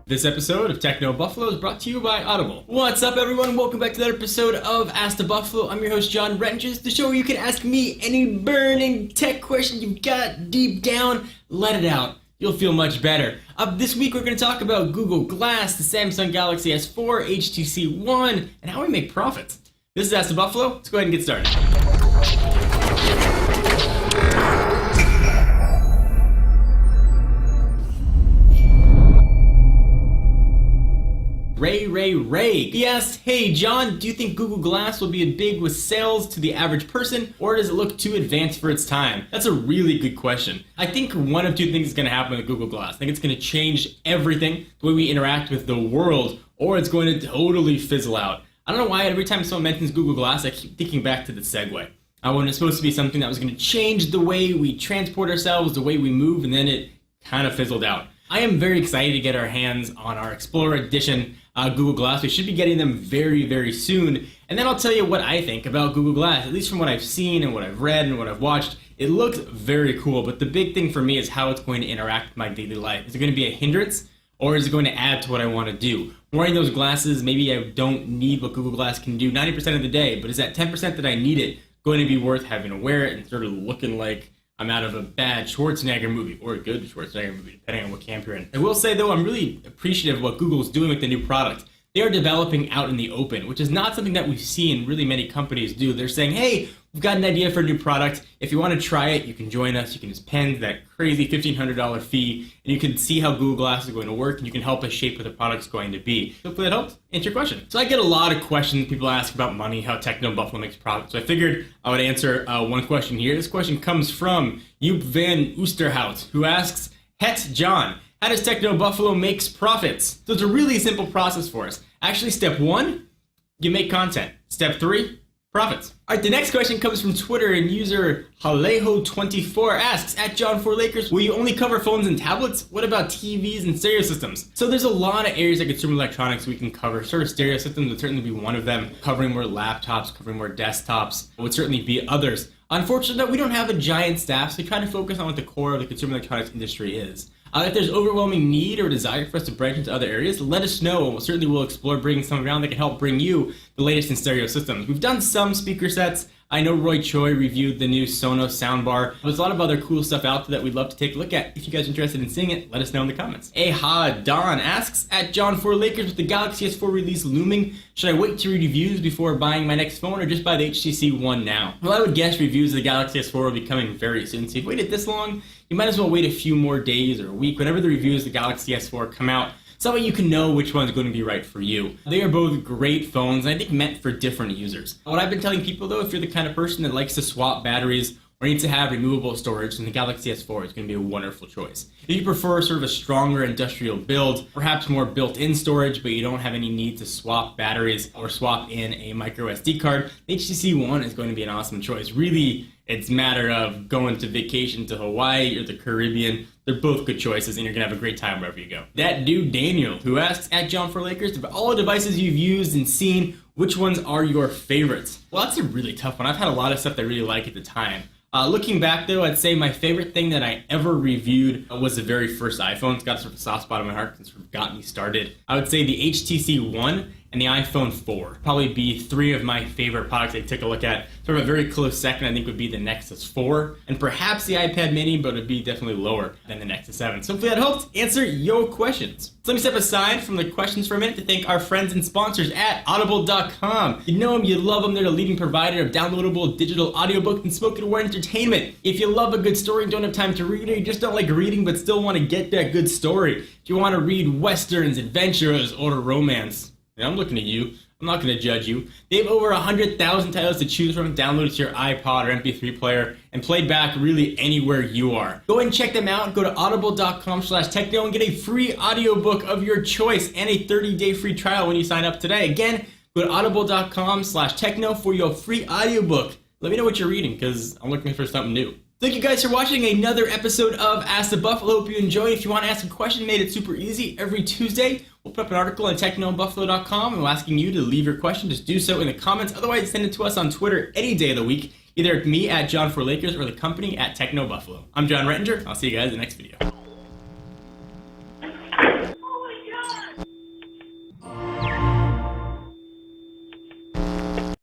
This episode of Techno Buffalo is brought to you by Audible. What's up, everyone? Welcome back to another episode of Ask the Buffalo. I'm your host, John Rentges, the show where you can ask me any burning tech question you've got deep down. Let it out. You'll feel much better. This week, we're going to talk about Google Glass, the Samsung Galaxy S4, HTC One, and how we make profits. This is Ask the Buffalo. Let's go ahead and get started. Ray. He asked, hey John, do you think Google Glass will be big with sales to the average person, or does it look too advanced for its time? That's a really good question. I think one of two things is going to happen with Google Glass. I think it's going to change everything, the way we interact with the world, or it's going to totally fizzle out. I don't know why every time someone mentions Google Glass, I keep thinking back to the Segway. When it's supposed to be something that was going to change the way we transport ourselves, the way we move, and then it kind of fizzled out. I am very excited to get our hands on our Explorer Edition Google Glass. We should be getting them very, very soon. And then I'll tell you what I think about Google Glass. At least from what I've seen and what I've read and what I've watched, it looks very cool. But the big thing for me is how it's going to interact with my daily life. Is it going to be a hindrance, or is it going to add to what I want to do? Wearing those glasses, maybe I don't need what Google Glass can do 90% of the day, but is that 10% that I need it going to be worth having to wear it and sort of looking like I'm out of a bad Schwarzenegger movie, or a good Schwarzenegger movie, depending on what camp you're in. I will say, though, I'm really appreciative of what Google's doing with the new product. They are developing out in the open, which is not something that we've seen really many companies do. They're saying, hey, we've got an idea for a new product. If you want to try it, you can join us. You can just pay that crazy $1,500 fee, and you can see how Google Glass is going to work, and you can help us shape what the product's going to be. Hopefully that helps answer your question. So I get a lot of questions. People ask about money, how Techno Buffalo makes profit. So I figured I would answer one question here. This question comes from Joop van Oosterhout, who asks, Het John, how does Techno Buffalo makes profits? So it's a really simple process for us. Actually, step 1, you make content. Step 3, profits. All right, the next question comes from Twitter, and user Halejo24 asks, at John4Lakers, will you only cover phones and tablets? What about TVs and stereo systems? So there's a lot of areas of consumer electronics we can cover. Sort of stereo systems would certainly be one of them. Covering more laptops, covering more desktops would certainly be others. Unfortunately, we don't have a giant staff, so we try to focus on what the core of the consumer electronics industry is. If there's overwhelming need or desire for us to branch into other areas, let us know, and certainly we'll explore bringing some around that can help bring you the latest in stereo systems. We've done some speaker sets. I know Roy Choi reviewed the new Sonos soundbar. There's a lot of other cool stuff out there that we'd love to take a look at. If you guys are interested in seeing it, let us know in the comments. Don asks, at John4Lakers, with the Galaxy S4 release looming, should I wait to read reviews before buying my next phone, or just buy the HTC One now? Well, I would guess reviews of the Galaxy S4 will be coming very soon, so if you've waited this long, you might as well wait a few more days or a week. Whenever the reviews of the Galaxy S4 come out, so that way you can know which one's going to be right for you. They are both great phones, and I think meant for different users. What I've been telling people, though, if you're the kind of person that likes to swap batteries or needs to have removable storage, then the Galaxy S4 is going to be a wonderful choice. If you prefer sort of a stronger industrial build, perhaps more built-in storage, but you don't have any need to swap batteries or swap in a micro SD card, the HTC One is going to be an awesome choice. Really, it's a matter of going to vacation to Hawaii or the Caribbean. They're both good choices, and you're going to have a great time wherever you go. That dude, Daniel, who asks, at John4Lakers, of all the devices you've used and seen, which ones are your favorites? Well, that's a really tough one. I've had a lot of stuff that I really like at the time. Looking back, though, I'd say my favorite thing that I ever reviewed was the very first iPhone. It's got sort of a soft spot in my heart because it sort of got me started. I would say the HTC One and the iPhone 4 probably be 3 of my favorite products I took a look at. Sort of a very close second, I think, would be the Nexus 4, and perhaps the iPad mini, but it would be definitely lower than the Nexus 7. So hopefully that helped answer your questions. So let me step aside from the questions for a minute to thank our friends and sponsors at Audible.com. You know them, you love them. They're the leading provider of downloadable digital audiobooks and spoken word entertainment. If you love a good story and don't have time to read it, you just don't like reading but still want to get that good story, if you want to read westerns, adventures, or romance, I'm looking at you. I'm not going to judge you. They have over 100,000 titles to choose from, download to your iPod or MP3 player, and play back really anywhere you are. Go ahead and check them out. Go to audible.com/techno and get a free audiobook of your choice and a 30-day free trial when you sign up today. Again, go to audible.com/techno for your free audiobook. Let me know what you're reading, because I'm looking for something new. Thank you guys for watching another episode of Ask the Buffalo. Hope you enjoyed. If you want to ask a question, made it super easy. Every Tuesday, we'll put up an article on technobuffalo.com and we're asking you to leave your question. Just do so in the comments. Otherwise, send it to us on Twitter any day of the week. either me at John4Lakers or the company at Techno Buffalo. I'm John Rettinger. I'll see you guys in the next video.